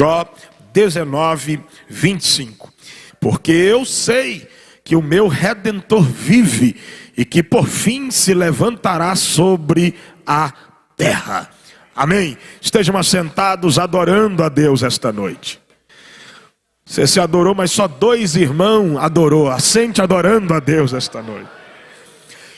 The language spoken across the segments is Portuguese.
Jó 19, 25. Porque eu sei que o meu Redentor vive e que por fim se levantará sobre a terra. Amém? Estejam assentados adorando a Deus esta noite. Você se adorou, mas só 2 irmãos adorou. Assente adorando a Deus esta noite.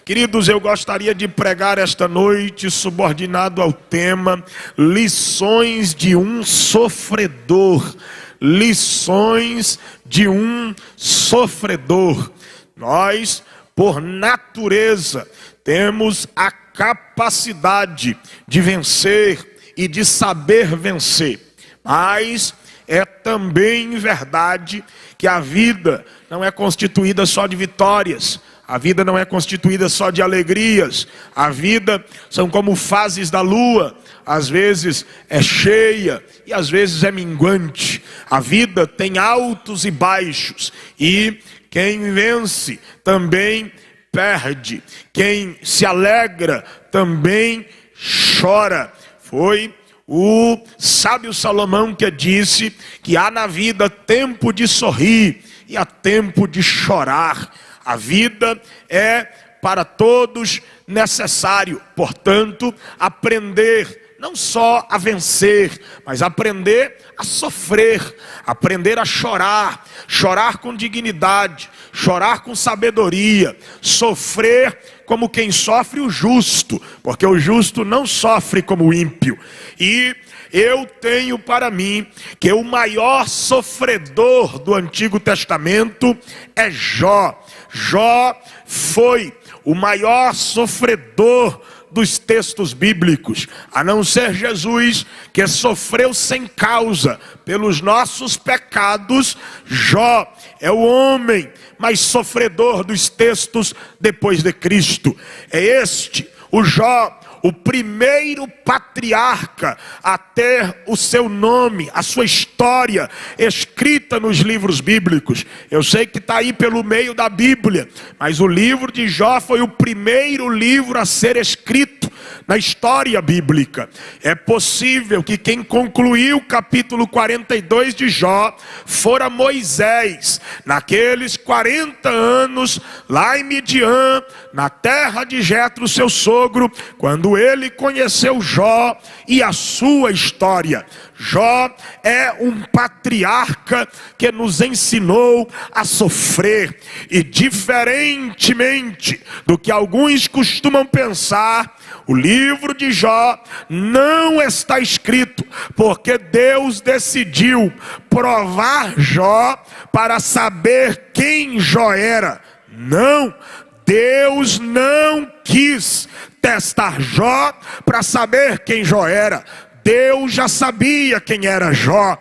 Queridos, eu gostaria de pregar esta noite subordinado ao tema lições de um sofredor. Lições de um sofredor. Nós, por natureza, temos a capacidade de vencer e de saber vencer. Mas é também verdade que a vida não é constituída só de vitórias. A vida não é constituída só de alegrias. A vida são como fases da lua. Às vezes é cheia e às vezes é minguante. A vida tem altos e baixos. E quem vence também perde. Quem se alegra também chora. Foi o sábio Salomão que disse que há na vida tempo de sorrir e há tempo de chorar. A vida é para todos necessário, portanto, aprender não só a vencer, mas aprender a sofrer, aprender a chorar, chorar com dignidade, chorar com sabedoria, sofrer como quem sofre o justo, porque o justo não sofre como o ímpio. E eu tenho para mim que o maior sofredor do Antigo Testamento é Jó. Jó foi o maior sofredor dos textos bíblicos, a não ser Jesus, que sofreu sem causa pelos nossos pecados. Jó é o homem mais sofredor dos textos depois de Cristo. É este, o Jó, o primeiro patriarca a ter o seu nome, a sua história escrita nos livros bíblicos. Eu sei que está aí pelo meio da Bíblia, mas o livro de Jó foi o primeiro livro a ser escrito na história bíblica. É possível que quem concluiu o capítulo 42 de Jó fora Moisés, naqueles 40 anos lá em Midian, na terra de Jetro, seu sogro, quando ele conheceu Jó e a sua história. Jó é um patriarca que nos ensinou a sofrer. E diferentemente do que alguns costumam pensar, o livro de Jó não está escrito porque Deus decidiu provar Jó para saber quem Jó era. Não, Deus não quis testar Jó para saber quem Jó era. Deus já sabia quem era Jó.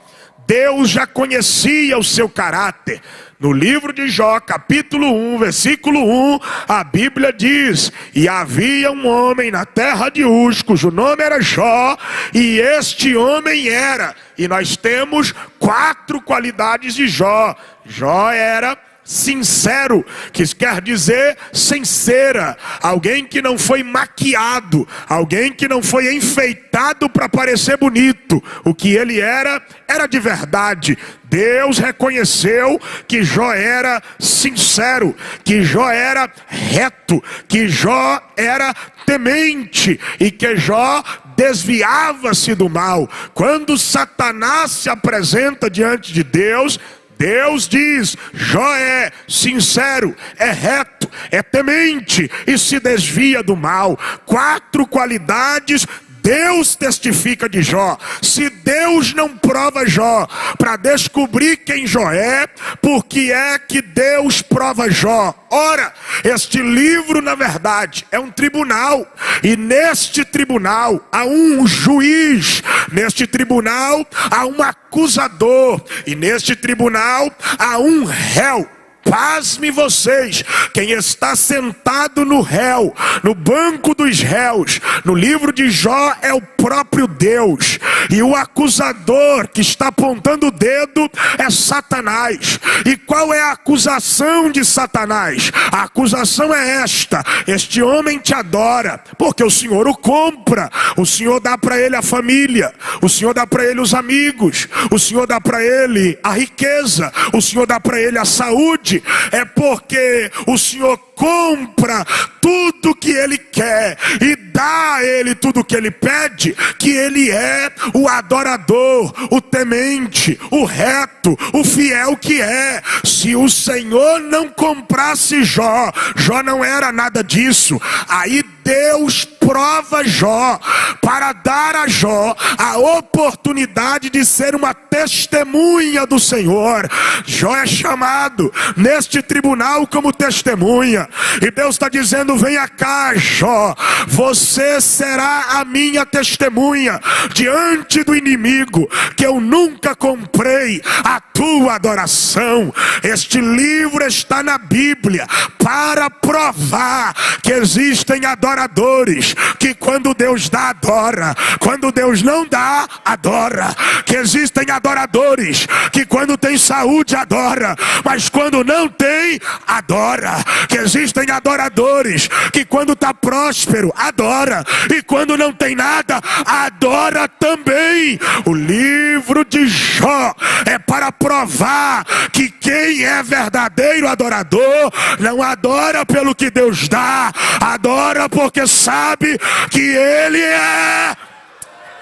Deus já conhecia o seu caráter. No livro de Jó, capítulo 1, versículo 1, a Bíblia diz: e havia um homem na terra de Uz, cujo nome era Jó, e este homem era. E nós temos 4 qualidades de Jó. Jó era sincero, que quer dizer sem cera, alguém que não foi maquiado, alguém que não foi enfeitado para parecer bonito. O que ele era de verdade. Deus reconheceu que Jó era sincero, que Jó era reto, que Jó era temente e que Jó desviava-se do mal. Quando Satanás se apresenta diante de Deus, Deus diz: Jó é sincero, é reto, é temente e se desvia do mal. 4 qualidades Deus testifica de Jó. Se Deus não prova Jó para descobrir quem Jó é, por que é que Deus prova Jó? Ora, este livro na verdade é um tribunal, e neste tribunal há um juiz, neste tribunal há um acusador, e neste tribunal há um réu. pasme vocês, quem está sentado no réu, no banco dos réus, no livro de Jó, é o próprio Deus. E o acusador que está apontando o dedo é Satanás. E qual é a acusação de Satanás? A acusação é esta: este homem te adora porque o Senhor o compra, o Senhor dá para ele a família, o Senhor dá para ele os amigos, o Senhor dá para ele a riqueza, o Senhor dá para ele a saúde. É porque o Senhor compra tudo que ele quer e dá a ele tudo o que ele pede, que ele é o adorador, o temente, o reto, o fiel que é. Se o Senhor não comprasse Jó, Jó não era nada disso. Aí Deus prova Jó para dar a Jó a oportunidade de ser uma testemunha do Senhor. Jó é chamado neste tribunal como testemunha, e Deus está dizendo: venha cá, Jó, você será a minha testemunha diante do inimigo, que eu nunca comprei a tua adoração. Este livro está na Bíblia para provar que existem adoradores que quando Deus dá, adora, quando Deus não dá, adora. Que existem adoradores que quando tem saúde, adora, mas quando não tem, adora. Que existem adoradores que quando está próspero, adora, e quando não tem nada, adora também. O livro de Jó é para provar que quem é verdadeiro adorador não adora pelo que Deus dá, adora porque sabe que Ele é.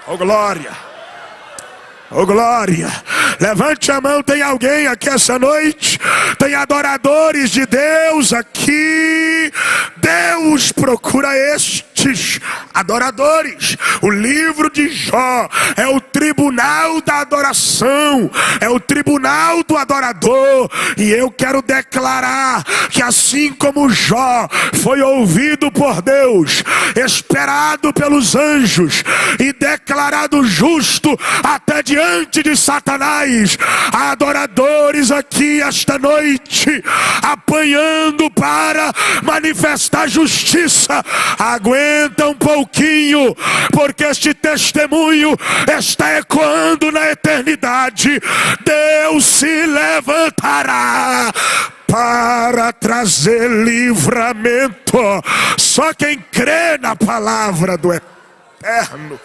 Oh glória, oh glória. Levante a mão. Tem alguém aqui essa noite? Tem adoradores de Deus aqui? Deus procura estes adoradores. O livro de Jó é o tribunal da adoração, é o tribunal do adorador. E eu quero declarar que assim como Jó foi ouvido por Deus, esperado pelos anjos e declarado justo até diante de Satanás, há adoradores aqui esta noite apanhando para manifestar justiça. Aguenta um pouquinho, porque este testemunho está ecoando na eternidade. Deus se levantará para trazer livramento. Só quem crê na palavra do Eterno.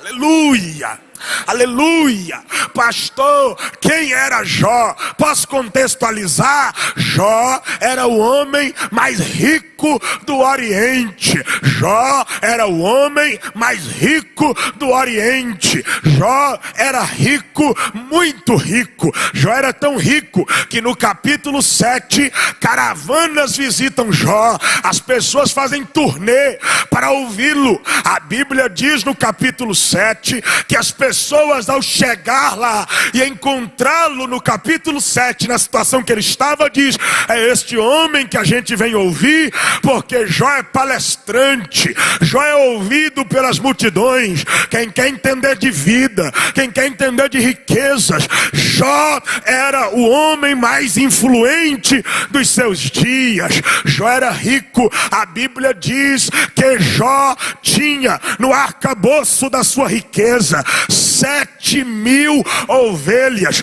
Aleluia, aleluia. Pastor, quem era Jó? Posso contextualizar? Jó era o homem mais rico do Oriente. Jó era o homem mais rico do Oriente. Jó era rico, muito rico. Jó era tão rico que no capítulo 7, caravanas visitam Jó. As pessoas fazem turnê para ouvi-lo. A Bíblia diz no capítulo 7 que as pessoas, ao chegar lá e encontrá-lo no capítulo 7, na situação que ele estava, diz: é este homem que a gente vem ouvir, porque Jó é palestrante, Jó é ouvido pelas multidões. Quem quer entender de vida, quem quer entender de riquezas, Jó era o homem mais influente dos seus dias. Jó era rico. A Bíblia diz que Jó tinha no arcabouço da sua riqueza 7.000 ovelhas.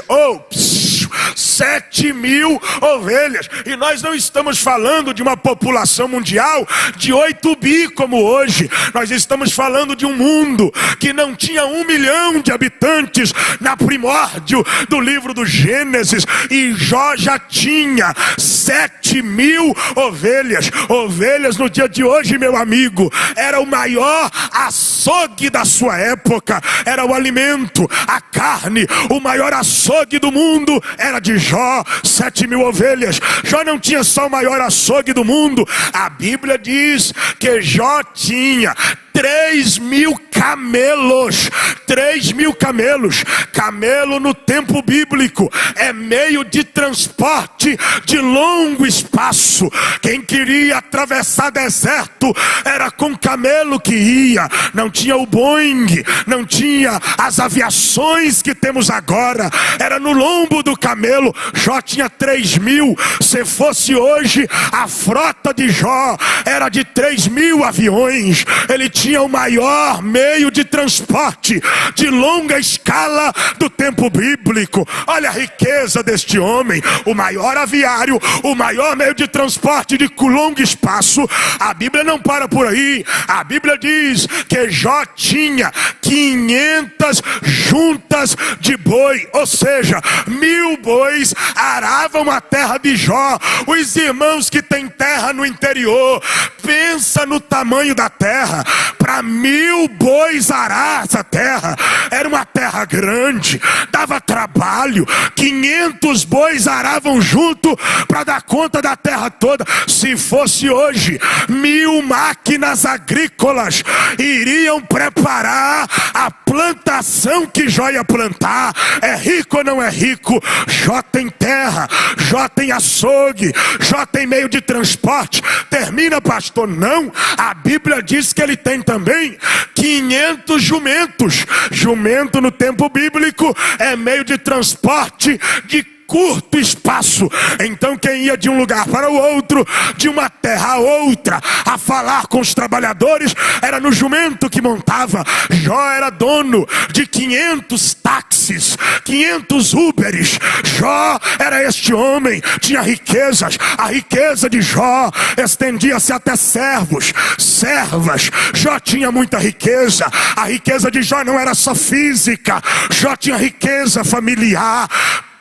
7.000 ovelhas. E nós não estamos falando de uma população mundial de 8 bi como hoje. Nós estamos falando de um mundo que não tinha 1 milhão de habitantes na primórdio do livro do Gênesis. E Jó já tinha 7.000 ovelhas. Ovelhas no dia de hoje, meu amigo, era o maior açougue da sua época. Era o alimento, a carne. O maior açougue do mundo era de Jó. 7.000 ovelhas. Jó não tinha só o maior açougue do mundo. A Bíblia diz que Jó tinha 3.000 camelos. 3.000 camelos. Camelo no tempo bíblico é meio de transporte de longo espaço. Quem queria atravessar deserto era com camelo que ia. Não tinha o Boeing, não tinha as aviações que temos agora. Era no lombo do camelo. Jó tinha 3.000. Se fosse hoje, a frota de Jó era de 3.000 aviões. Ele tinha o maior meio de transporte de longa escala do tempo bíblico. Olha a riqueza deste homem. O maior aviário, o maior meio de transporte de longo espaço. A Bíblia não para por aí. A Bíblia diz que Jó tinha 500 juntas de boi, ou seja, 1.000 bois aravam a terra de Jó. Os irmãos que têm terra no interior, pensa no tamanho da terra. Para 1.000 bois arar essa terra, era uma terra grande, dava trabalho. 500 bois aravam junto para dar conta da terra toda. Se fosse hoje, 1.000 máquinas agrícolas iriam preparar a plantação que Jó ia plantar. É rico ou não é rico? Jó tem terra, Jó tem açougue, Jó tem meio de transporte. Termina, pastor? Não, a Bíblia diz que ele tem também 500 jumentos. Jumento no tempo bíblico é meio de transporte de curto espaço. Então quem ia de um lugar para o outro, de uma terra a outra, a falar com os trabalhadores, era no jumento que montava. Jó era dono de 500 táxis, 500 Uberes. Jó era este homem, tinha riquezas. A riqueza de Jó estendia-se até servos, servas. Jó tinha muita riqueza. A riqueza de Jó não era só física. Jó tinha riqueza familiar.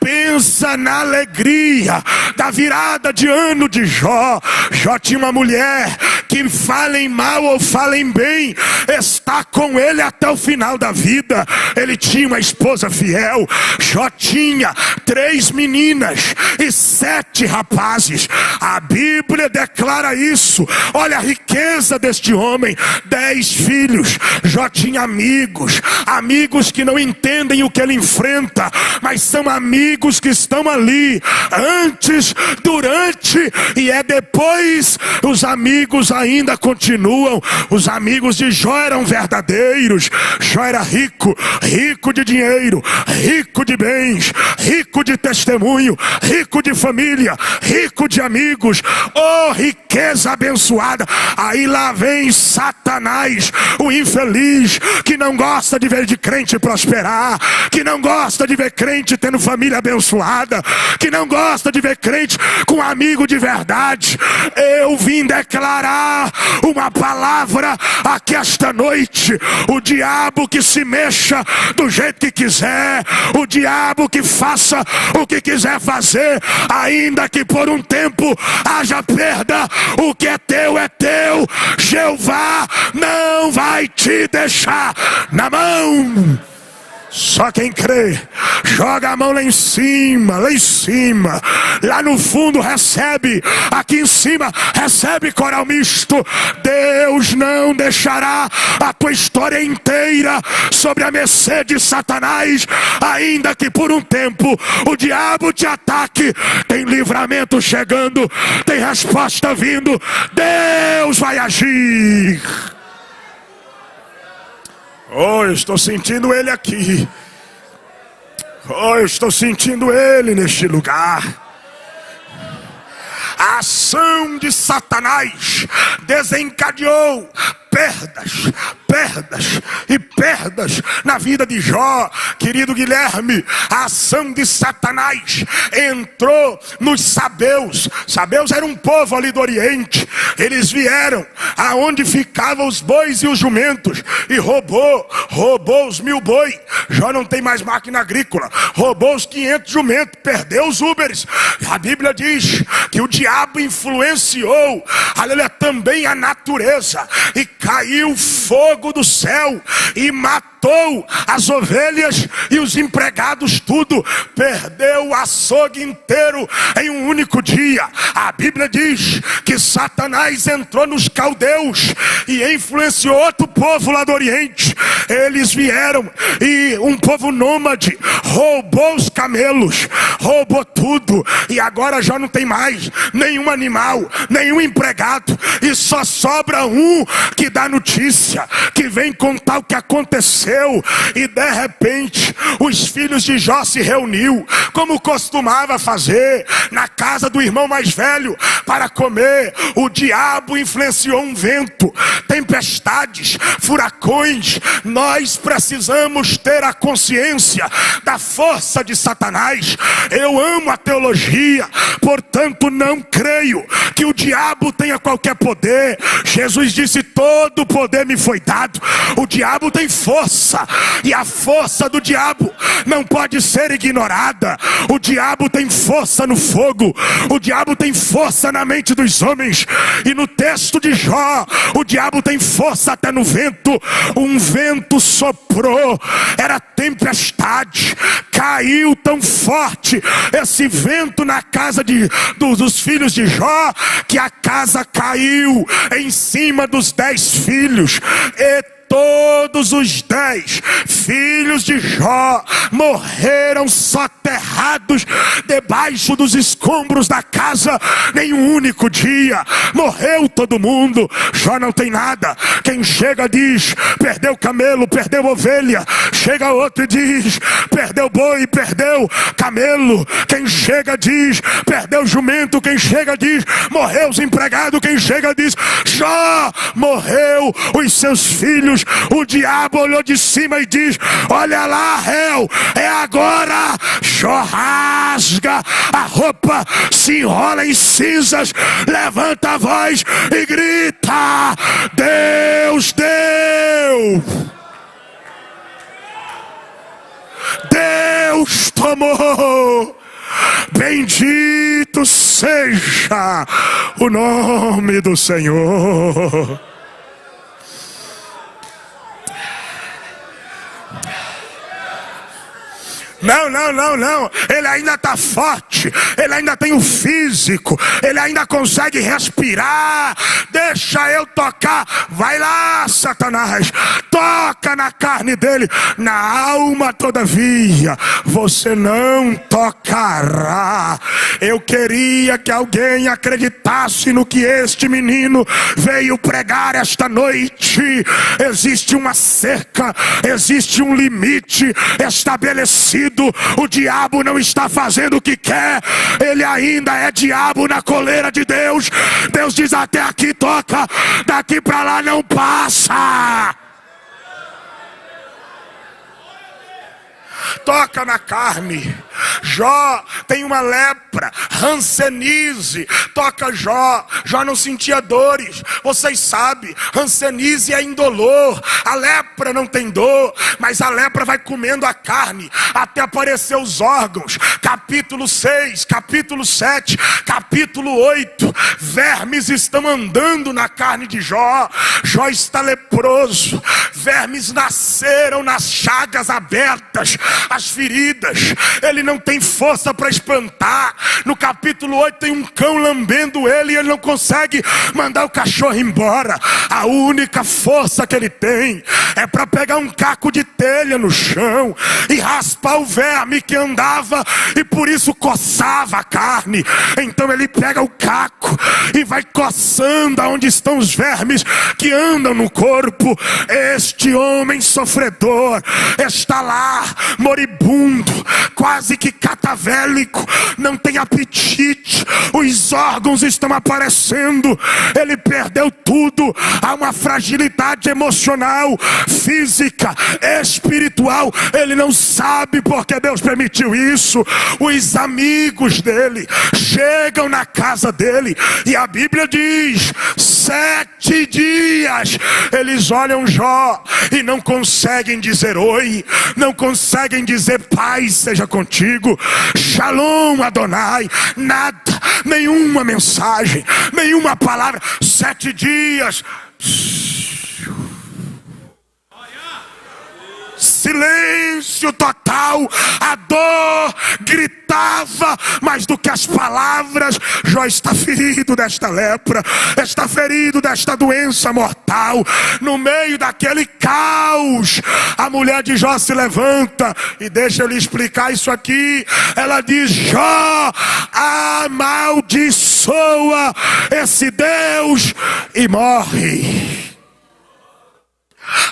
Pensa na alegria da virada de ano de Jó. Jó tinha uma mulher que, falem mal ou falem bem, está com ele até o final da vida. Ele tinha uma esposa fiel. Jó tinha 3 meninas e 7 rapazes. A Bíblia declara isso. Olha a riqueza deste homem. 10 filhos. Jó tinha amigos. Amigos que não entendem o que ele enfrenta, mas são amigos que estão ali antes, durante e depois. Os amigos ainda continuam. Os amigos de Jó eram verdadeiros. Jó era rico, rico de dinheiro, rico de bens, rico de testemunho, rico de família, rico de amigos. Oh, riqueza abençoada. Aí lá vem Satanás, o infeliz, que não gosta de ver de crente prosperar, que não gosta de ver crente tendo família abençoada, que não gosta de ver crente com amigo de verdade. Eu vim declarar uma palavra aqui esta noite. O diabo que se mexa do jeito que quiser, o diabo que faça o que quiser fazer, ainda que por um tempo haja perda, o que é teu, Jeová não vai te deixar na mão. Só quem crê, joga a mão lá em cima, lá no fundo recebe, aqui em cima recebe, coral misto. Deus não deixará a tua história inteira sobre a mercê de Satanás, ainda que por um tempo o diabo te ataque. Tem livramento chegando, tem resposta vindo. Deus vai agir. Oh, eu estou sentindo ele aqui. Oh, eu estou sentindo ele neste lugar. A ação de Satanás desencadeou perdas e perdas na vida de Jó. Querido Guilherme, a ação de Satanás entrou nos sabeus. Sabeus era um povo ali do Oriente. Eles vieram aonde ficavam os bois e os jumentos e roubou os 1.000 bois. Jó não tem mais máquina agrícola. Roubou os 500 jumentos, perdeu os Uberes. A Bíblia diz que o diabo influenciou, aleluia, também a natureza, e caiu fogo do céu e matou matou as ovelhas e os empregados tudo, perdeu o açougue inteiro em um único dia. A Bíblia diz que Satanás entrou nos caldeus e influenciou outro povo lá do Oriente. Eles vieram e um povo nômade roubou os camelos, roubou tudo, e agora já não tem mais nenhum animal, nenhum empregado, e só sobra um que dá notícia, que vem contar o que aconteceu. E de repente os filhos de Jó se reuniu, como costumava fazer, na casa do irmão mais velho para comer. O diabo influenciou um vento, tempestades, furacões. Nós precisamos ter a consciência da força de Satanás. Eu amo a teologia, portanto não creio que o diabo tenha qualquer poder. Jesus disse: todo poder me foi dado. O diabo tem força, e a força do diabo não pode ser ignorada. O diabo tem força no fogo, o diabo tem força na mente dos homens, e no texto de Jó, o diabo tem força até no vento. Um vento soprou, era tempestade, caiu tão forte esse vento na casa dos filhos de Jó, que a casa caiu em cima dos 10 filhos, e todos os 10 filhos de Jó morreram soterrados debaixo dos escombros da casa. Nem um único dia morreu todo mundo. Jó não tem nada. Quem chega diz: perdeu camelo, perdeu ovelha. Chega outro e diz: perdeu boi, perdeu camelo. Quem chega diz: perdeu jumento. Quem chega diz: morreu os empregados. Quem chega diz: Jó morreu os seus filhos. O diabo olhou de cima e diz: olha lá, réu, é agora. Jó rasga a roupa, se enrola em cinzas, levanta a voz e grita: Deus deu, Deus tomou, bendito seja o nome do Senhor. Não, ele ainda está forte, ele ainda tem o físico, ele ainda consegue respirar. Deixa eu tocar. Vai lá, Satanás, toca na carne dele. Na alma, todavia, você não tocará. Eu queria que alguém acreditasse no que este menino veio pregar esta noite. Existe uma cerca, existe um limite estabelecido. O diabo não está fazendo o que quer, ele ainda é diabo na coleira de Deus. Deus diz: até aqui toca, daqui para lá não passa. Toca na carne. Jó tem uma lepra, hanseníase. Toca Jó. Jó não sentia dores. Vocês sabem, hanseníase é indolor. A lepra não tem dor, mas a lepra vai comendo a carne até aparecer os órgãos. Capítulo 6, capítulo 7, capítulo 8. Vermes estão andando na carne de Jó. Jó está leproso. Vermes nasceram nas chagas abertas, as feridas. Ele não tem força para espantar. No capítulo 8 tem um cão lambendo ele e ele não consegue mandar o cachorro embora. A única força que ele tem é para pegar um caco de telha no chão e raspar o verme que andava e por isso coçava a carne. Então ele pega o caco e vai coçando aonde estão os vermes que andam no corpo. Este homem sofredor está lá, moribundo, quase que catavélico, não tem apetite, os órgãos estão aparecendo, ele perdeu tudo. Há uma fragilidade emocional, física, espiritual. Ele não sabe porque Deus permitiu isso. Os amigos dele chegam na casa dele e a Bíblia diz: 7 dias eles olham Jó e não conseguem dizer oi, não conseguem dizer paz seja contigo, Shalom Adonai, nada, nenhuma mensagem, nenhuma palavra. 7 dias. silêncio total, a dor gritava mais do que as palavras. Jó está ferido desta lepra, está ferido desta doença mortal. No meio daquele caos, a mulher de Jó se levanta e deixa eu lhe explicar isso aqui. Ela diz: Jó, amaldiçoa esse Deus e morre.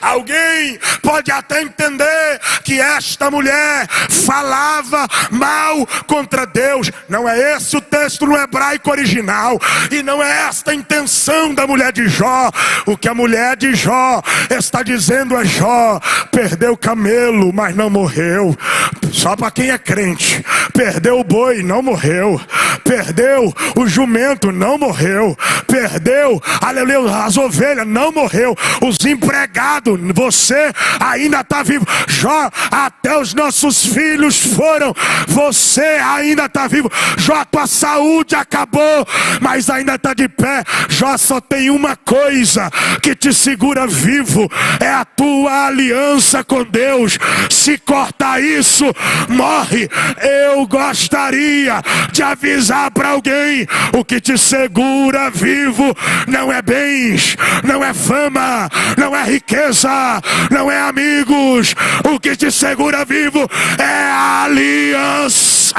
Alguém pode até entender que esta mulher falava mal contra Deus. Não é esse o texto no hebraico original, e não é esta a intenção da mulher de Jó. O que a mulher de Jó está dizendo é: Jó perdeu o camelo, mas não morreu. Só para quem é crente. Perdeu o boi, não morreu. Perdeu o jumento, não morreu. Perdeu, aleluia, as ovelhas, não morreu. Os empregados, você ainda está vivo. Jó, até os nossos filhos foram, você ainda está vivo. Jó, tua saúde acabou, mas ainda está de pé. Jó, só tem uma coisa que te segura vivo, é a tua aliança com Deus. Se cortar isso, morre. Eu gostaria de avisar para alguém: o que te segura vivo não é bens, não é fama, não é riqueza, não é amigos. O que te segura vivo é a aliança.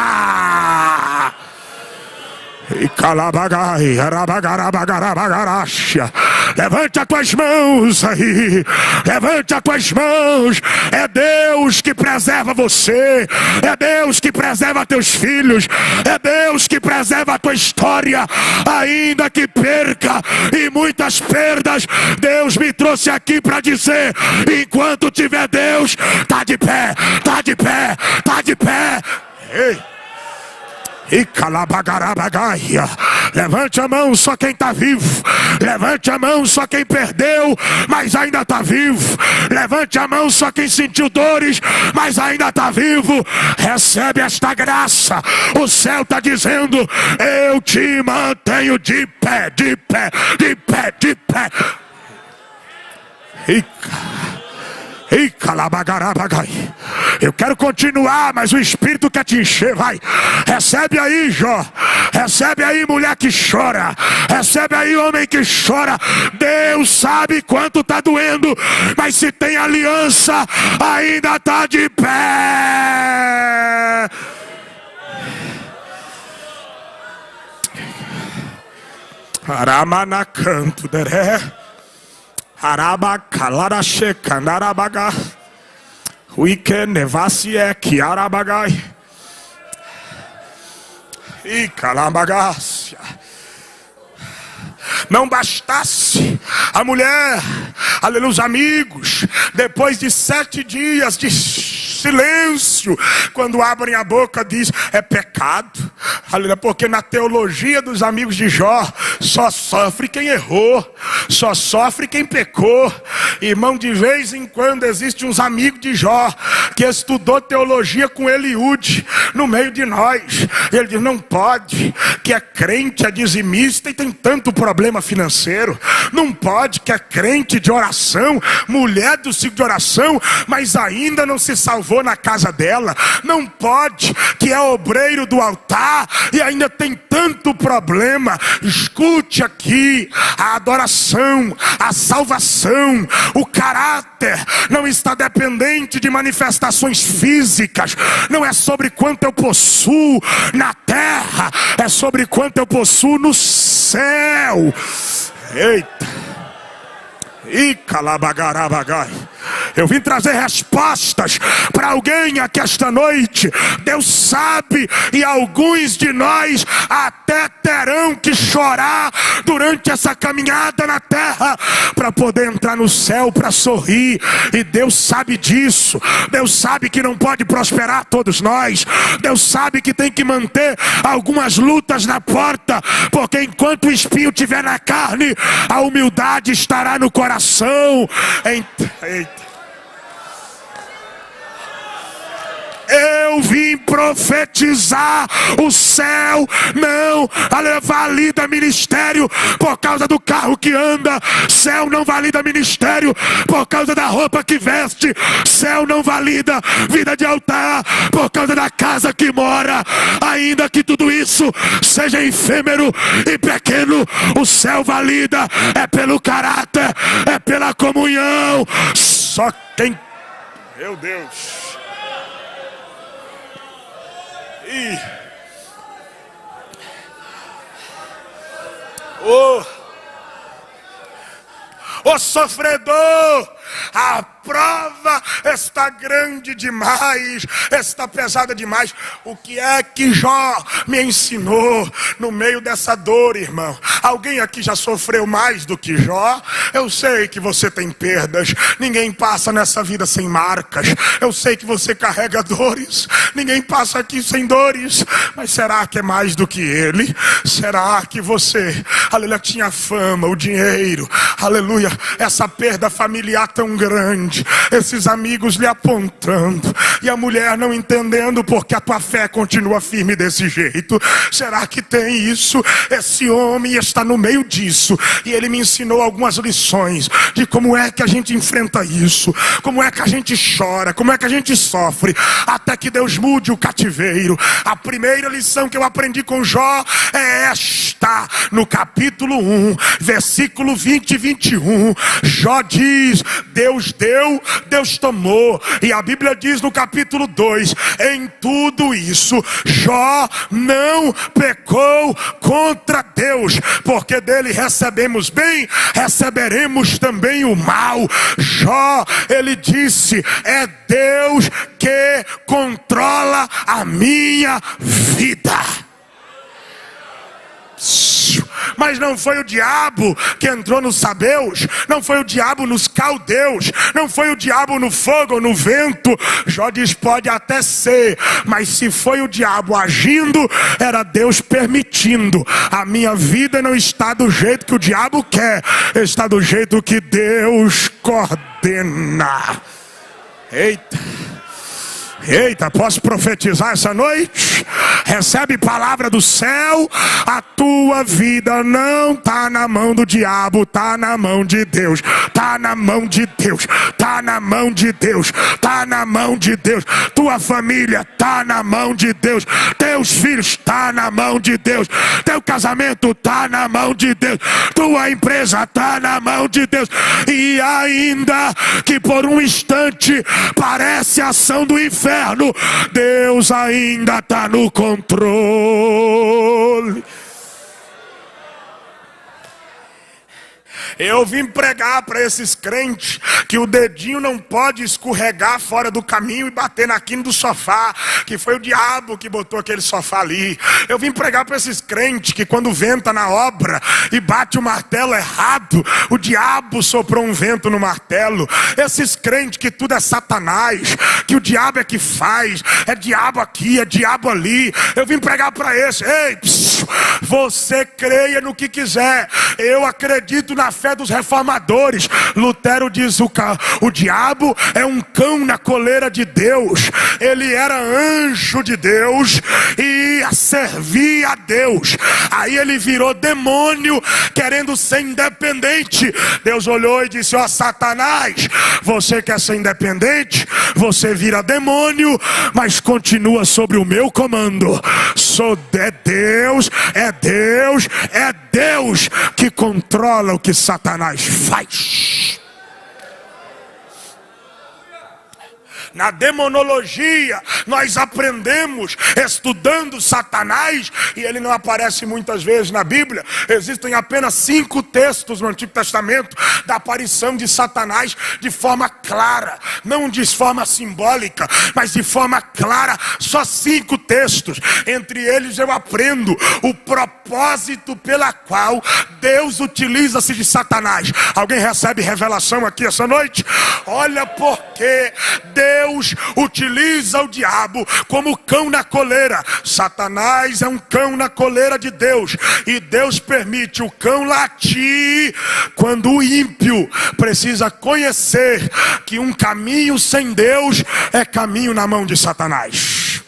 Levante as tuas mãos aí, levante as tuas mãos. É Deus que preserva você, é Deus que preserva teus filhos, é Deus que preserva a tua história. Ainda que perca e muitas perdas, Deus me trouxe aqui para dizer: enquanto tiver Deus, tá de pé, tá de pé, tá de pé. Ei! E calabagarabagaia. Levante a mão só quem está vivo. Levante a mão só quem perdeu, mas ainda está vivo. Levante a mão só quem sentiu dores, mas ainda está vivo. Recebe esta graça. O céu está dizendo: eu te mantenho de pé, de pé, de pé, de pé. Eu quero continuar, mas o Espírito quer te encher. Vai, recebe aí, Jó. Recebe aí, mulher que chora. Recebe aí, homem que chora. Deus sabe quanto está doendo, mas se tem aliança, ainda está de pé. Aramanacanto deré. Arabacalara checanarabaga. Uike nevacie kiarabagai. E calabagácia. Não bastasse a mulher, aleluia, os amigos, depois de 7 dias de silêncio, quando abrem a boca, diz: é pecado. Aleluia, porque na teologia dos amigos de Jó, só sofre quem errou, só sofre quem pecou. Irmão, de vez em quando existe uns amigos de Jó que estudou teologia com Eliúde no meio de nós. Ele diz: não pode, que é crente, é dizimista e tem tanto problema financeiro. Não pode, que é crente de oração, mulher do ciclo de oração, mas ainda não se salvou na casa dela. Não pode, que é obreiro do altar e ainda tem tanto problema. Escute aqui: a adoração, a salvação, o caráter não está dependente de manifestações físicas. Não é sobre quanto eu possuo na terra, é sobre quanto eu possuo no céu. Eita! E calabagarabagai. Eu vim trazer respostas para alguém aqui esta noite. Deus sabe, e alguns de nós até terão que chorar durante essa caminhada na terra para poder entrar no céu, para sorrir. E Deus sabe disso. Deus sabe que não pode prosperar todos nós. Deus sabe que tem que manter algumas lutas na porta, porque enquanto o espinho estiver na carne, a humildade estará no coração. Eita. eu vim profetizar. O céu não valida ministério por causa do carro que anda. Céu não valida ministério por causa da roupa que veste. Céu não valida vida de altar por causa da casa que mora. Ainda que tudo isso seja efêmero e pequeno, o céu valida é pelo caráter, é pela comunhão. Só quem... Meu Deus. O sofredor, a prova está grande demais, está pesada demais. O que é que Jó me ensinou no meio dessa dor, irmão? Alguém aqui já sofreu mais do que Jó? Eu sei que você tem perdas, ninguém passa nessa vida sem marcas. Eu sei que você carrega dores, ninguém passa aqui sem dores. Mas será que é mais do que ele? Será que você, aleluia, tinha fama, o dinheiro, aleluia, essa perda familiar tão grande, esses amigos lhe apontando, e a mulher não entendendo porque a tua fé continua firme desse jeito? Será que tem isso? Esse homem está no meio disso, e ele me ensinou algumas lições de como é que a gente enfrenta isso, como é que a gente chora, como é que a gente sofre, até que Deus mude o cativeiro. A primeira lição que eu aprendi com Jó é esta, no capítulo 1, versículo 20 e 21, Jó diz: Deus deu, Deus tomou. E a Bíblia diz no capítulo 2, em tudo isso Jó não pecou contra Deus, porque dele recebemos bem, receberemos também o mal. Jó, ele disse: é Deus que controla a minha vida. Mas não foi o diabo que entrou nos sabeus, não foi o diabo nos caldeus, não foi o diabo no fogo ou no vento. Jó diz: pode até ser, mas se foi o diabo agindo, era Deus permitindo. A minha vida não está do jeito que o diabo quer, está do jeito que Deus coordena. Eita, posso profetizar essa noite? Recebe palavra do céu. A tua vida não está na mão do diabo, está na mão de Deus. Está na mão de Deus, está na mão de Deus, está na mão de Deus. Tua família está na mão de Deus, teus filhos está na mão de Deus, teu casamento está na mão de Deus, tua empresa está na mão de Deus. E ainda que por um instante parece a ação do inferno, Deus ainda está no controle. Eu vim pregar para esses crentes que o dedinho não pode escorregar fora do caminho e bater na quina do sofá, que foi o diabo que botou aquele sofá ali. Eu vim pregar para esses crentes que quando venta na obra e bate o martelo errado, o diabo soprou um vento no martelo. Esses crentes que tudo é Satanás, que o diabo é que faz, é diabo aqui, é diabo ali. Eu vim pregar para esse: ei, você creia no que quiser, eu acredito na fé dos reformadores. Lutero diz: o diabo é um cão na coleira de Deus. Ele era anjo de Deus e servia a Deus. Aí ele virou demônio, querendo ser independente. Deus olhou e disse: ó Satanás, você quer ser independente? Você vira demônio, mas continua sobre o meu comando. É Deus, é Deus, é Deus que controla o que Satanás faz. Na demonologia, nós aprendemos estudando Satanás, e ele não aparece muitas vezes na Bíblia. Existem apenas 5 textos no Antigo Testamento da aparição de Satanás de forma clara, não de forma simbólica, mas de forma clara. Só 5 textos. Entre eles eu aprendo o propósito pela qual Deus utiliza-se de Satanás. Alguém recebe revelação aqui essa noite? Olha porque Deus utiliza o diabo como cão na coleira. Satanás é um cão na coleira de Deus, e Deus permite o cão latir quando o ímpio precisa conhecer que um caminho sem Deus é caminho na mão de Satanás.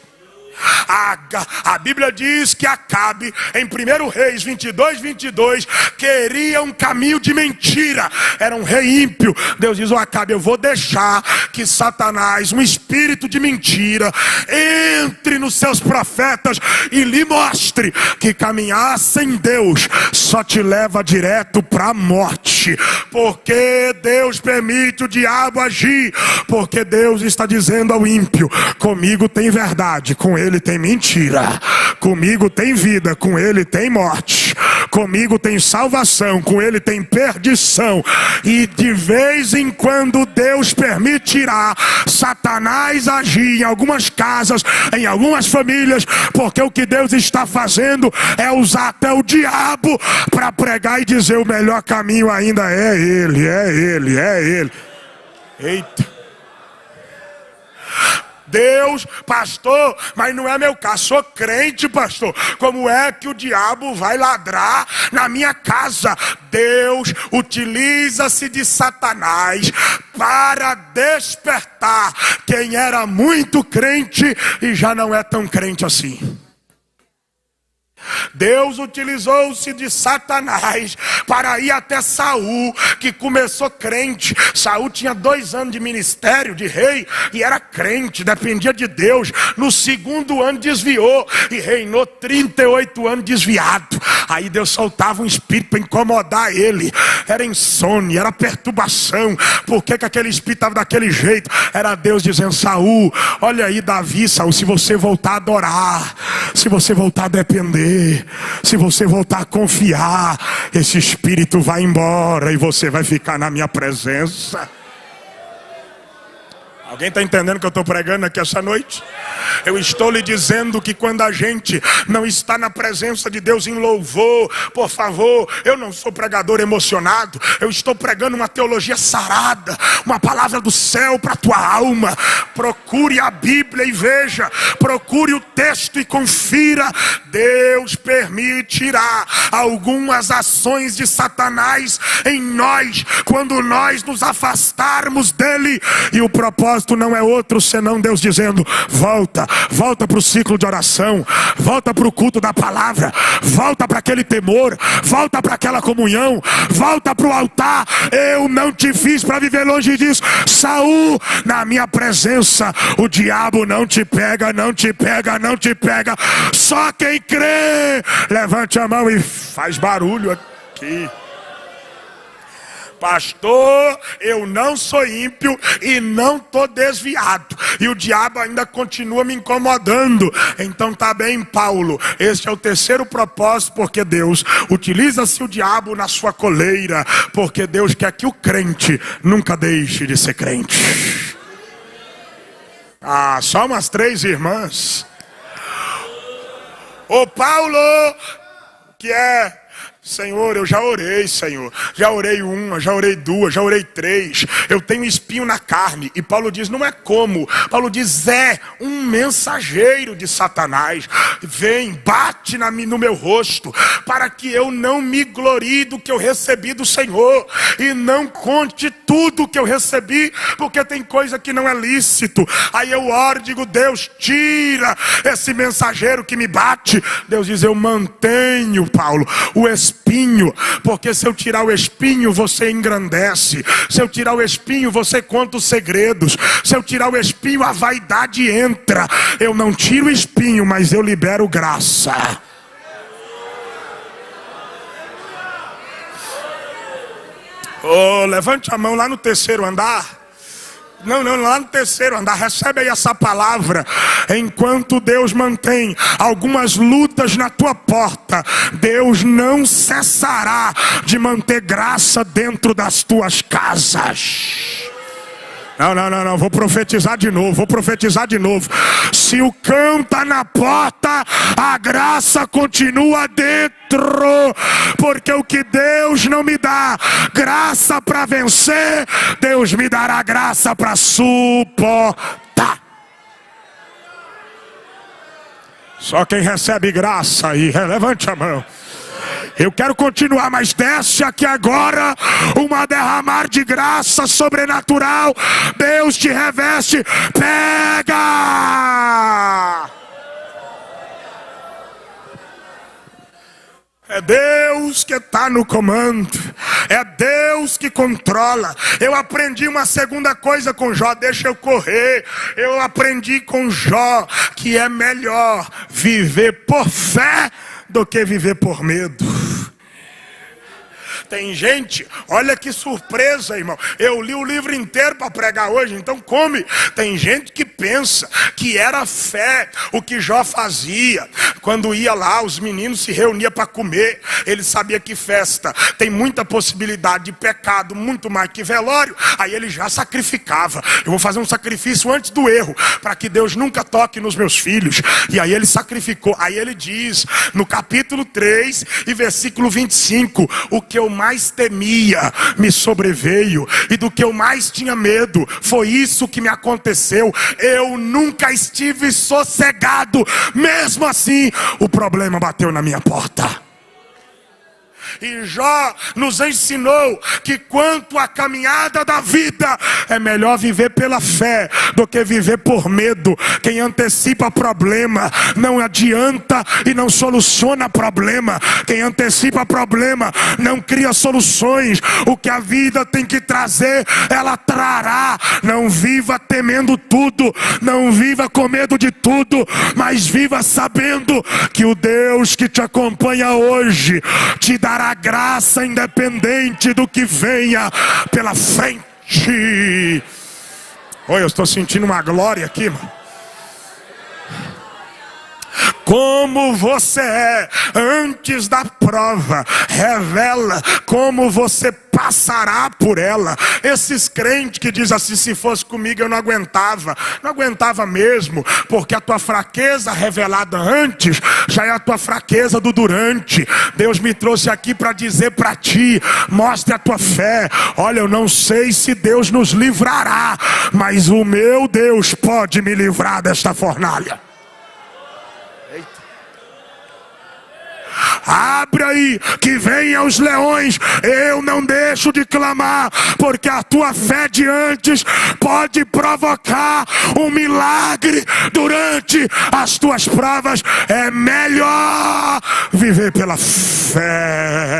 A Bíblia diz que Acabe, em 1 Reis 22, queria um caminho de mentira. Era um rei ímpio. Deus diz: Acabe, eu vou deixar que Satanás, um espírito de mentira, entre nos seus profetas e lhe mostre que caminhar sem Deus só te leva direto para a morte. Porque Deus permite o diabo agir? Porque Deus está dizendo ao ímpio: comigo tem verdade, com ele tem mentira. Comigo tem vida, com ele tem morte. Comigo tem salvação, com ele tem perdição. E de vez em quando Deus permitirá Satanás agir em algumas casas, em algumas famílias, porque o que Deus está fazendo é usar até o diabo para pregar e dizer: o melhor caminho ainda é ele, é ele, é ele. Eita! Deus, pastor, mas não é meu caso, sou crente, pastor. Como é que o diabo vai ladrar na minha casa? Deus utiliza-se de Satanás para despertar quem era muito crente e já não é tão crente assim. Deus utilizou-se de Satanás para ir até Saul, que começou crente. Saul tinha 2 anos de ministério de rei e era crente, dependia de Deus. No 2º ano desviou e reinou 38 anos desviado. Aí Deus soltava um espírito para incomodar ele. Era insônia, era perturbação. Por que aquele espírito estava daquele jeito? Era Deus dizendo: Saul, olha aí Davi, Saul, se você voltar a adorar, se você voltar a depender, se você voltar a confiar, esse espírito vai embora e você vai ficar na minha presença. Alguém está entendendo o que eu estou pregando aqui essa noite? Eu estou lhe dizendo que quando a gente não está na presença de Deus em louvor, por favor, eu não sou pregador emocionado, eu estou pregando uma teologia sarada, uma palavra do céu para a tua alma. Procure a Bíblia e veja, procure o texto e confira. Deus permitirá algumas ações de Satanás em nós, quando nós nos afastarmos dele, e o propósito não é outro senão Deus dizendo: volta para o ciclo de oração, volta para o culto da palavra, volta para aquele temor, volta para aquela comunhão, volta para o altar. Eu não te fiz para viver longe disso. Saul, na minha presença o diabo não te pega, não te pega, não te pega. Só quem crê, levante a mão e faz barulho aqui. Pastor, eu não sou ímpio e não estou desviado, e o diabo ainda continua me incomodando. Então tá bem, Paulo, este é o 3º propósito, porque Deus utiliza-se o diabo na sua coleira, porque Deus quer que o crente nunca deixe de ser crente. Só umas 3 irmãs. Ô Paulo, que é: Senhor, eu já orei, Senhor. Já orei 1, já orei 2, já orei 3. Eu tenho espinho na carne. E Paulo diz: não é como. Paulo diz: é um mensageiro de Satanás. Vem, bate no meu rosto, para que eu não me glorie do que eu recebi do Senhor, e não conte tudo que eu recebi, porque tem coisa que não é lícito. Aí eu oro e digo: Deus, tira esse mensageiro que me bate. Deus diz: eu mantenho, Paulo, o espinho, porque se eu tirar o espinho, você engrandece. Se eu tirar o espinho, você conta os segredos. Se eu tirar o espinho, a vaidade entra. Eu não tiro o espinho, mas eu libero graça. Levante a mão lá no 3º andar. Não, lá no 3º andar, recebe aí essa palavra. Enquanto Deus mantém algumas lutas na tua porta, Deus não cessará de manter graça dentro das tuas casas. Não, vou profetizar de novo, Se o cão está na porta, a graça continua dentro, porque o que Deus não me dá graça para vencer, Deus me dará graça para suportar. Só quem recebe graça aí, levante a mão. Eu quero continuar, mas desce aqui agora uma derramar de graça sobrenatural. Deus te reveste. Pega! É Deus que está no comando. É Deus que controla. Eu aprendi uma segunda coisa com Jó. Deixa eu correr. Eu aprendi com Jó que é melhor viver por fé do que viver por medo. Tem gente, olha que surpresa, irmão. Eu li o livro inteiro para pregar hoje, então come. Tem gente que pensa que era fé o que Jó fazia. Quando ia lá, os meninos se reuniam para comer. Ele sabia que festa tem muita possibilidade de pecado, muito mais que velório. Aí ele já sacrificava. Eu vou fazer um sacrifício antes do erro, para que Deus nunca toque nos meus filhos. E aí ele sacrificou. Aí ele diz, no capítulo 3 e versículo 25, o que eu mais temia me sobreveio, e do que eu mais tinha medo foi isso que me aconteceu. Eu nunca estive sossegado, mesmo assim o problema bateu na minha porta. E Jó nos ensinou que quanto à caminhada da vida, é melhor viver pela fé do que viver por medo. Quem antecipa problema não adianta e não soluciona problema. Quem antecipa problema não cria soluções. O que a vida tem que trazer, ela trará. Não viva temendo tudo, não viva com medo de tudo, mas viva sabendo que o Deus que te acompanha hoje te dará graça independente do que venha pela frente. Oi, eu estou sentindo uma glória aqui, mano. Como você é antes da prova revela como você passará por ela. Esses crentes que dizem assim, se fosse comigo eu não aguentava. Não aguentava mesmo, porque a tua fraqueza revelada antes já é a tua fraqueza do durante. Deus me trouxe aqui para dizer para ti, mostre a tua fé. Olha, eu não sei se Deus nos livrará, mas o meu Deus pode me livrar desta fornalha. Abre aí, que venham os leões. Eu não deixo de clamar, porque a tua fé de antes pode provocar um milagre durante as tuas provas. É melhor viver pela fé.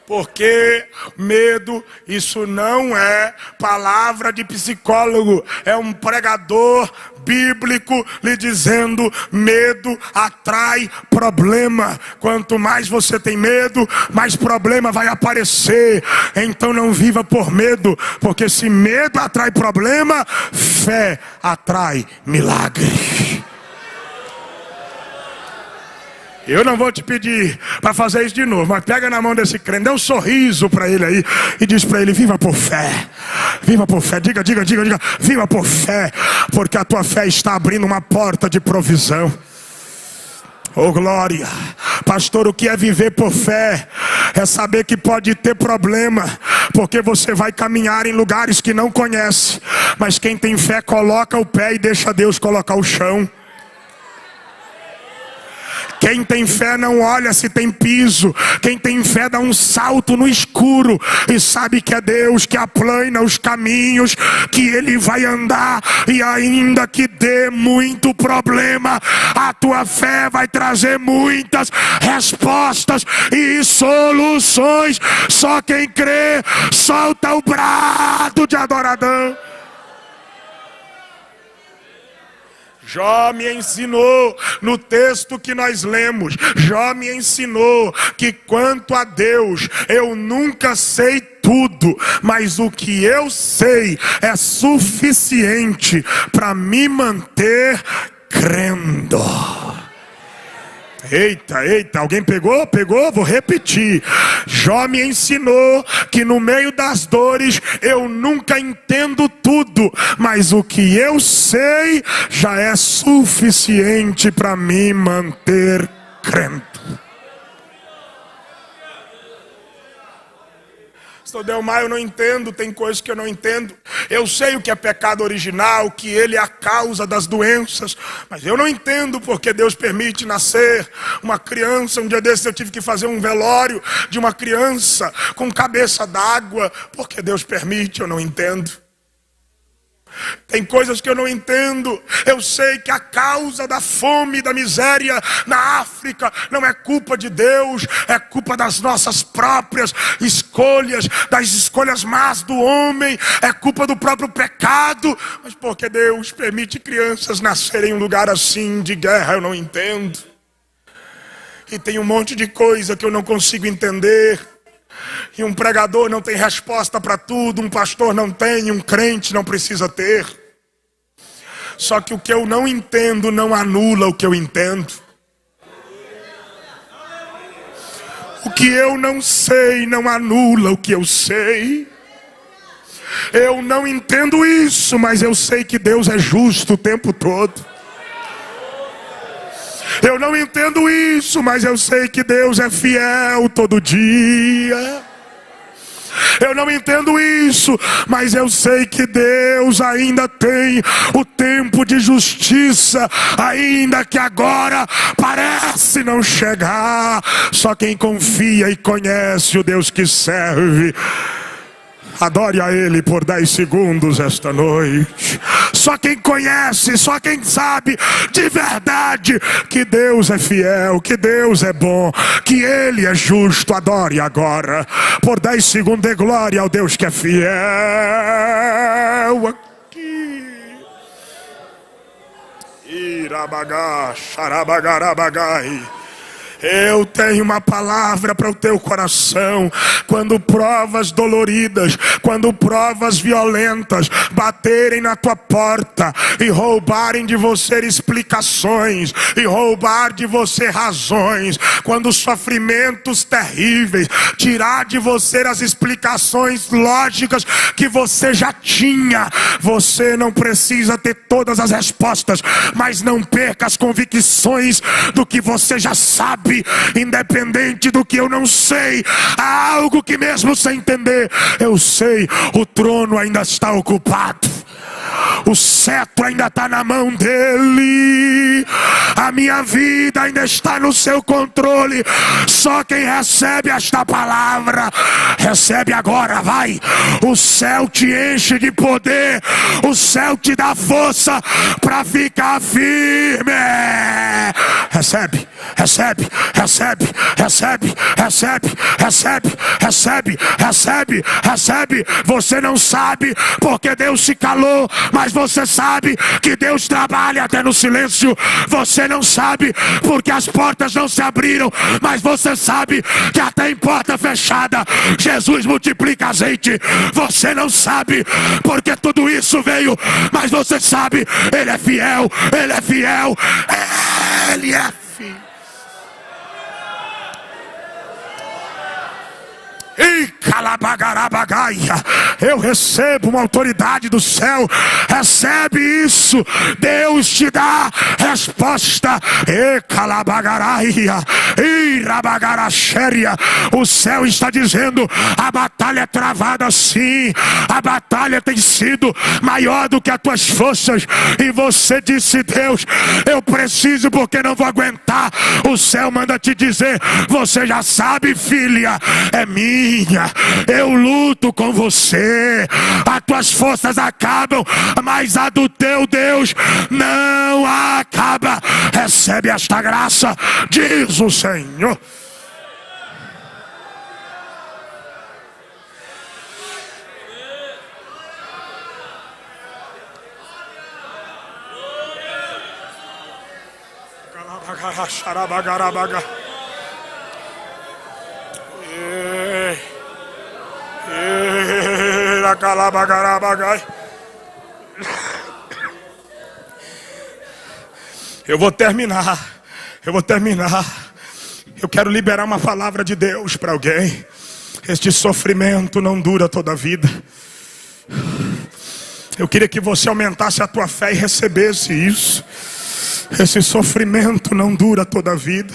Porque medo, isso não é palavra de psicólogo, é um pregador bíblico lhe dizendo, medo atrai problema. Quanto mais você tem medo, mais problema vai aparecer. Então não viva por medo, porque se medo atrai problema, fé atrai milagre. Eu não vou te pedir para fazer isso de novo, mas pega na mão desse crente, dê um sorriso para ele aí e diz para ele, viva por fé. Viva por fé, diga, viva por fé, porque a tua fé está abrindo uma porta de provisão. Oh glória, pastor, o que é viver por fé? É saber que pode ter problema, porque você vai caminhar em lugares que não conhece, mas quem tem fé coloca o pé e deixa Deus colocar o chão. Quem tem fé não olha se tem piso. Quem tem fé dá um salto no escuro e sabe que é Deus que aplana os caminhos que ele vai andar. E ainda que dê muito problema, a tua fé vai trazer muitas respostas e soluções. Só quem crê solta o brado de adoradão. Jó me ensinou, no texto que nós lemos, Jó me ensinou que quanto a Deus, eu nunca sei tudo, mas o que eu sei é suficiente para me manter crendo. Eita, alguém pegou? Pegou? Vou repetir. Jó me ensinou que no meio das dores eu nunca entendo tudo, mas o que eu sei já é suficiente para me manter crendo. Delmar, eu não entendo, tem coisas que eu não entendo. Eu sei o que é pecado original, que ele é a causa das doenças, mas eu não entendo porque Deus permite nascer uma criança. Um dia desses eu tive que fazer um velório de uma criança com cabeça d'água, porque Deus permite, eu não entendo. Tem coisas que eu não entendo. Eu sei que a causa da fome e da miséria na África não é culpa de Deus, é culpa das nossas próprias escolhas, das escolhas más do homem, é culpa do próprio pecado. Mas por que Deus permite crianças nascerem em um lugar assim de guerra? Eu não entendo. E tem um monte de coisa que eu não consigo entender. E um pregador não tem resposta para tudo, um pastor não tem, um crente não precisa ter. Só que o que eu não entendo não anula o que eu entendo. O que eu não sei não anula o que eu sei. Eu não entendo isso, mas eu sei que Deus é justo o tempo todo. Eu não entendo isso, mas eu sei que Deus é fiel todo dia. Eu não entendo isso, mas eu sei que Deus ainda tem o tempo de justiça, ainda que agora parece não chegar. Só quem confia e conhece o Deus que serve, adore a Ele por 10 segundos esta noite. Só quem conhece, só quem sabe de verdade que Deus é fiel, que Deus é bom, que Ele é justo, adore agora por 10 segundos. Dê glória ao Deus que é fiel. Aqui. Irabagá, xarabagarabagai. Eu tenho uma palavra para o teu coração. Quando provas doloridas, quando provas violentas baterem na tua porta e roubarem de você explicações, e roubar de você razões, quando sofrimentos terríveis tirar de você as explicações lógicas que você já tinha, você não precisa ter todas as respostas, mas não perca as convicções do que você já sabe. Independente do que eu não sei, há algo que mesmo sem entender, eu sei, o trono ainda está ocupado. O cetro ainda está na mão dele. A minha vida ainda está no seu controle. Só quem recebe esta palavra, recebe agora, vai. O céu te enche de poder. O céu te dá força para ficar firme. Recebe, recebe, recebe, recebe, recebe, recebe, recebe, recebe, recebe. Você não sabe porque Deus se calou, mas você sabe que Deus trabalha até no silêncio. Você não sabe porque as portas não se abriram, mas você sabe que até em porta fechada Jesus multiplica azeite. Você não sabe porque tudo isso veio, mas você sabe, Ele é fiel, Ele é fiel, Ele é fiel. E calabagarabagaia, eu recebo uma autoridade do céu. Recebe isso, Deus te dá resposta. E calabagaraia, e rabagaraxéria. O céu está dizendo: a batalha é travada sim, a batalha tem sido maior do que as tuas forças. E você disse: Deus, eu preciso porque não vou aguentar. O céu manda te dizer: você já sabe, filha, é minha. Eu luto com você. As tuas forças acabam, mas a do teu Deus não acaba. Recebe esta graça, diz o Senhor. Eu vou terminar. Eu quero liberar uma palavra de Deus para alguém. Este sofrimento não dura toda a vida. Eu queria que você aumentasse a tua fé e recebesse isso. Esse sofrimento não dura toda a vida.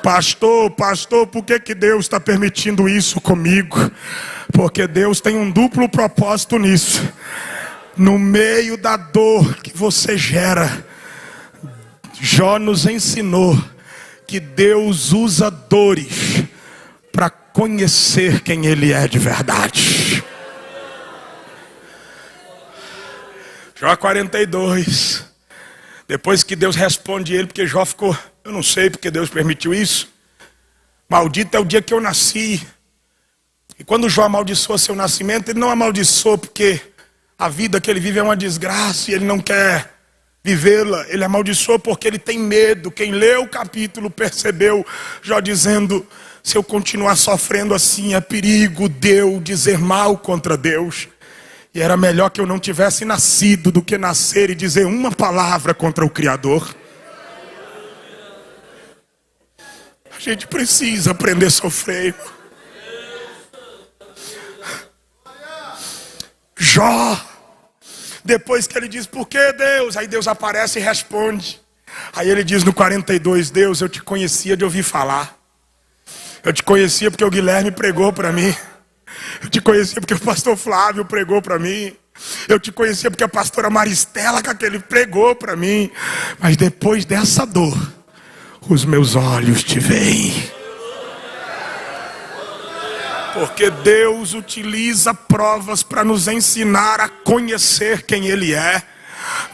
Pastor, por que Deus está permitindo isso comigo? Porque Deus tem um duplo propósito nisso. No meio da dor que você gera, Jó nos ensinou que Deus usa dores para conhecer quem Ele é de verdade. Jó 42. Depois que Deus responde ele, porque Jó ficou, eu não sei porque Deus permitiu isso. Maldito é o dia que eu nasci. E quando Jó amaldiçoa seu nascimento, ele não amaldiçoa porque a vida que ele vive é uma desgraça e ele não quer vivê-la. Ele amaldiçoa porque ele tem medo. Quem leu o capítulo percebeu Jó dizendo: se eu continuar sofrendo assim, é perigo de eu dizer mal contra Deus. E era melhor que eu não tivesse nascido do que nascer e dizer uma palavra contra o Criador. A gente precisa aprender a sofrer. Jó, depois que ele diz: por que Deus? Aí Deus aparece e responde. Aí ele diz no 42, Deus, eu te conhecia de ouvir falar. Eu te conhecia porque o Guilherme pregou para mim. Eu te conhecia porque o pastor Flávio pregou para mim. Eu te conhecia porque a pastora Maristela Caquele pregou para mim. Mas depois dessa dor, os meus olhos te veem. Porque Deus utiliza provas para nos ensinar a conhecer quem Ele é.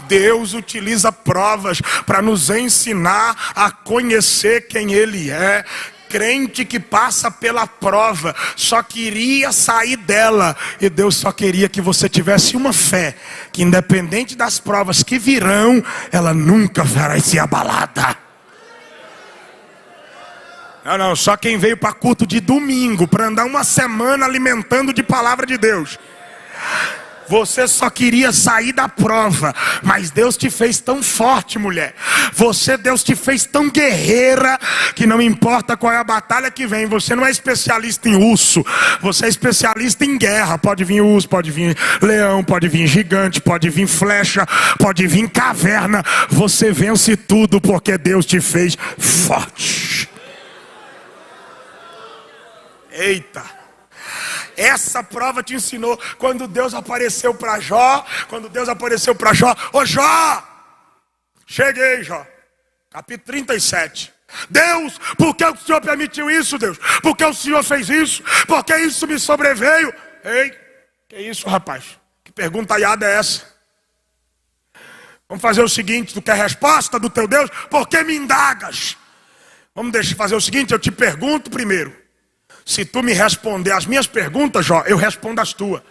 Deus utiliza provas para nos ensinar a conhecer quem Ele é. Crente que passa pela prova só queria sair dela, e Deus só queria que você tivesse uma fé que independente das provas que virão, ela nunca vai ser abalada. Não, só quem veio para culto de domingo, para andar uma semana alimentando de palavra de Deus. Você só queria sair da prova, mas Deus te fez tão forte, mulher. Deus te fez tão guerreira, que não importa qual é a batalha que vem. Você não é especialista em urso, você é especialista em guerra. Pode vir urso, pode vir leão, pode vir gigante, pode vir flecha, pode vir caverna. Você vence tudo porque Deus te fez forte. Eita! Essa prova te ensinou. Quando Deus apareceu para Jó, ô Jó, cheguei, Jó. Capítulo 37. Deus, por que o Senhor permitiu isso, Deus? Por que o Senhor fez isso? Por que isso me sobreveio? Ei, que isso, rapaz? Que pergunta aiada é essa? Vamos fazer o seguinte, tu quer resposta do teu Deus? Por que me indagas? Vamos fazer o seguinte, eu te pergunto primeiro. Se tu me responder as minhas perguntas, Jó, eu respondo as tuas.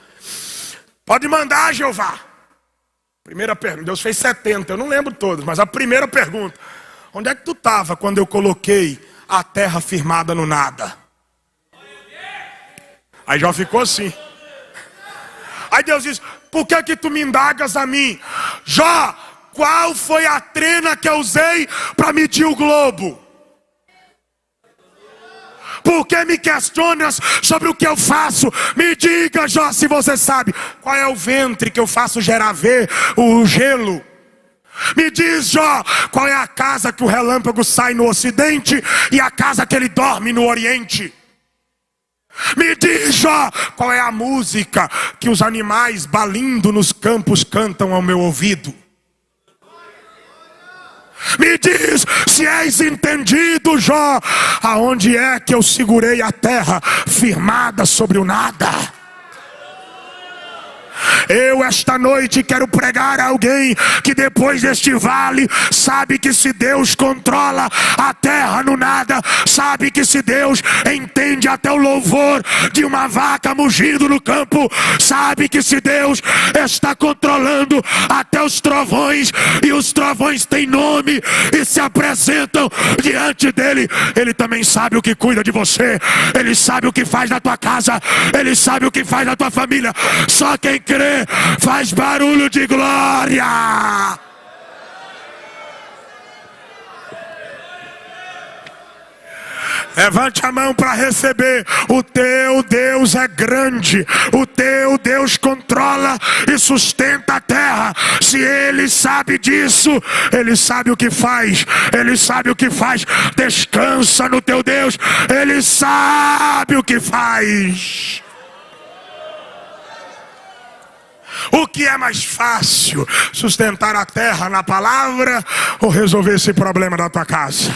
Pode mandar, Jeová. Primeira pergunta, Deus fez 70, eu não lembro todas, mas a primeira pergunta: onde é que tu estava quando eu coloquei a terra firmada no nada? Aí Jó ficou assim. Aí Deus diz: por que tu me indagas a mim? Jó, qual foi a trena que eu usei para medir o globo? Por que me questionas sobre o que eu faço? Me diga, Jó, se você sabe. Qual é o ventre que eu faço gerar o gelo? Me diz, Jó, qual é a casa que o relâmpago sai no ocidente e a casa que ele dorme no oriente? Me diz, Jó, qual é a música que os animais balindo nos campos cantam ao meu ouvido? Me diz se és entendido, Jó, aonde é que eu segurei a terra firmada sobre o nada? Eu esta noite quero pregar a alguém que depois deste vale sabe que se Deus controla a terra no nada, sabe que se Deus entende até o louvor de uma vaca mugindo no campo, sabe que se Deus está controlando até os trovões, e os trovões têm nome e se apresentam diante dele, ele também sabe o que cuida de você, ele sabe o que faz na tua casa, ele sabe o que faz na tua família. Só quem crê faz barulho de glória. Levante a mão para receber. O teu Deus é grande. O teu Deus controla e sustenta a terra. Se Ele sabe disso, Ele sabe o que faz. Ele sabe o que faz. Descansa no teu Deus. Ele sabe o que faz. O que é mais fácil? Sustentar a terra na palavra ou resolver esse problema da tua casa?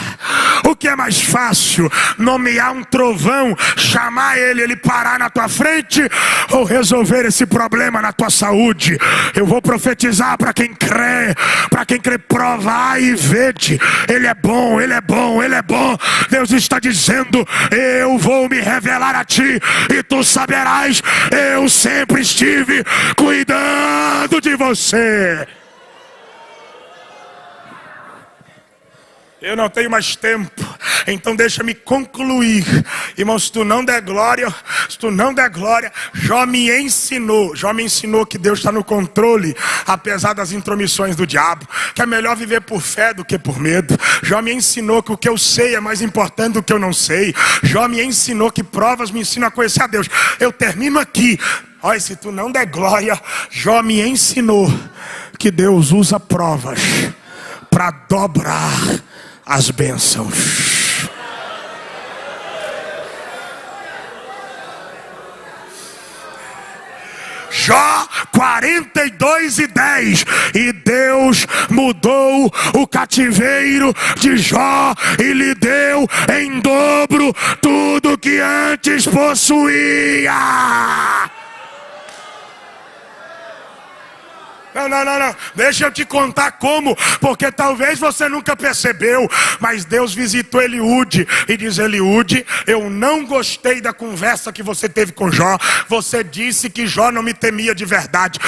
O que é mais fácil? Nomear um trovão, chamar ele parar na tua frente, ou resolver esse problema na tua saúde? Eu vou profetizar para quem crê, provar e vede. Ele é bom, ele é bom, ele é bom. Deus está dizendo: eu vou me revelar a ti e tu saberás, eu sempre estive cuidando de você. Eu não tenho mais tempo, então deixa-me concluir. Irmão, se tu não der glória, Jó me ensinou que Deus está no controle, apesar das intromissões do diabo, que é melhor viver por fé do que por medo. Jó me ensinou que o que eu sei é mais importante do que eu não sei. Jó me ensinou que provas me ensinam a conhecer a Deus. Eu termino aqui. Olha, se tu não der glória, Jó me ensinou que Deus usa provas para dobrar as bênçãos. Jó 42:10. E Deus mudou o cativeiro de Jó e lhe deu em dobro tudo que antes possuía. Não, deixa eu te contar como, porque talvez você nunca percebeu, mas Deus visitou Eliúde e diz: Eliúde, eu não gostei da conversa que você teve com Jó. Você disse que Jó não me temia de verdade.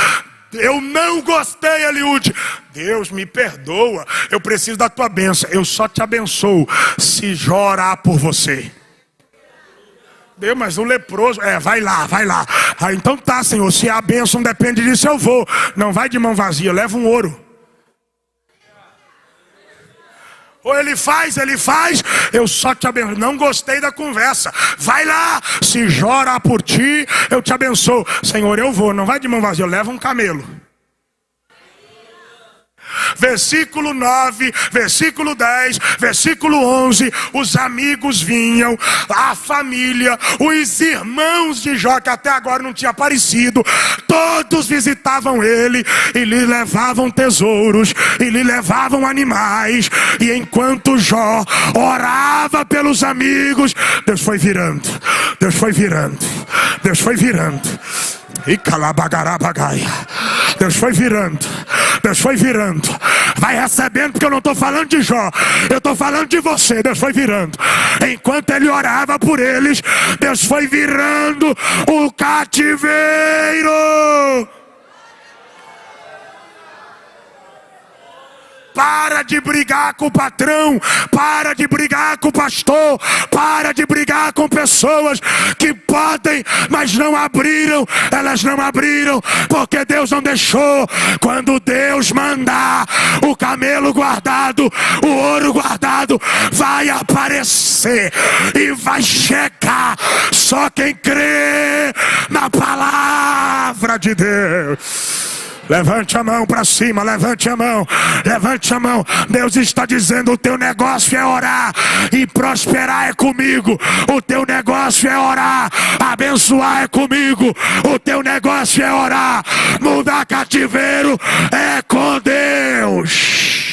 Eu não gostei, Eliúde. Deus, me perdoa, eu preciso da tua bênção. Eu só te abençoo se Jó orar por você. Deus, mas o leproso, vai lá. Então tá, Senhor, se a bênção depende disso, eu vou. Não vai de mão vazia, leva um ouro. Ou ele faz, eu só te abençoo. Não gostei da conversa, vai lá, se Jó orar por ti, eu te abençoo. Senhor, eu vou, não vai de mão vazia, leva um camelo. Versículo 9, versículo 10, versículo 11. Os amigos vinham, a família, os irmãos de Jó, que até agora não tinha aparecido, todos visitavam ele e lhe levavam tesouros, e lhe levavam animais. E enquanto Jó orava pelos amigos, Deus foi virando. E calabagarabagaia. Deus foi virando. Vai recebendo, porque eu não estou falando de Jó, eu estou falando de você. Deus foi virando. Enquanto ele orava por eles, Deus foi virando o cativeiro. Para de brigar com o patrão, para de brigar com o pastor, para de brigar com pessoas que podem, mas não abriram. Elas não abriram porque Deus não deixou. Quando Deus mandar, o camelo guardado, o ouro guardado vai aparecer e vai chegar. Só quem crê na palavra de Deus. Levante a mão para cima, levante a mão. Deus está dizendo: o teu negócio é orar e prosperar é comigo. O teu negócio é orar, abençoar é comigo. O teu negócio é orar, mudar cativeiro é com Deus.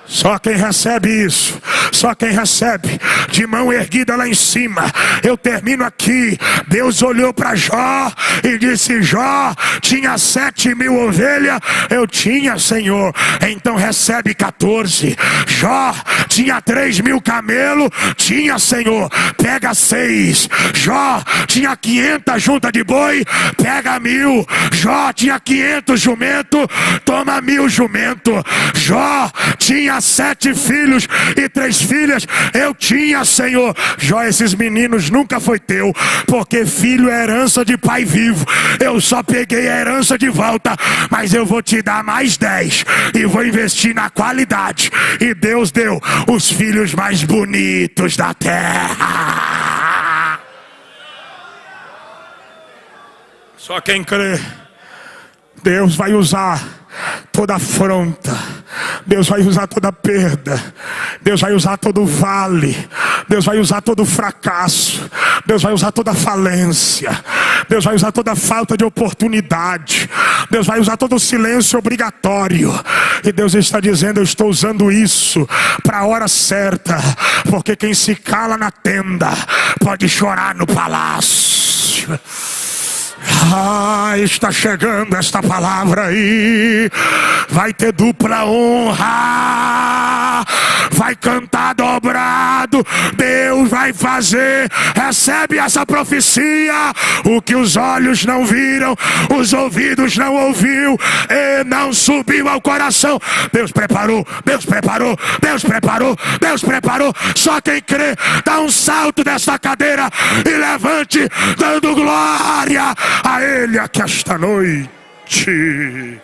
Só quem recebe isso, só quem recebe de mão erguida lá em cima. Eu termino aqui. Deus olhou para Jó e disse: Jó, tinha 7.000 ovelhas? Eu tinha, Senhor. Então recebe 14. Jó, tinha 3.000 camelos? Tinha, Senhor. Pega 6. Jó, tinha 500 juntas de boi? Pega 1.000. Jó, tinha 500 jumentos? Toma 1.000 jumentos. Jó, tinha 7 filhos e 3 filhas? Eu tinha, Senhor. Jó, esses meninos nunca foi teu, porque filho é herança de pai vivo. Eu só peguei a herança de volta, mas eu vou te dar mais 10 e vou investir na qualidade. E Deus deu os filhos mais bonitos da terra. Só quem crê. Deus vai usar toda afronta, Deus vai usar toda perda, Deus vai usar todo vale, Deus vai usar todo fracasso, Deus vai usar toda falência, Deus vai usar toda falta de oportunidade, Deus vai usar todo silêncio obrigatório. E Deus está dizendo: eu estou usando isso para a hora certa, porque quem se cala na tenda pode chorar no palácio. Está chegando esta palavra aí. Vai ter dupla honra, vai cantar dobrado, Deus vai fazer. Recebe essa profecia. O que os olhos não viram, os ouvidos não ouviu e não subiu ao coração, Deus preparou, Deus preparou, Deus preparou, Deus preparou. Só quem crê, dá um salto desta cadeira e levante, dando glória a Ele aqui esta noite.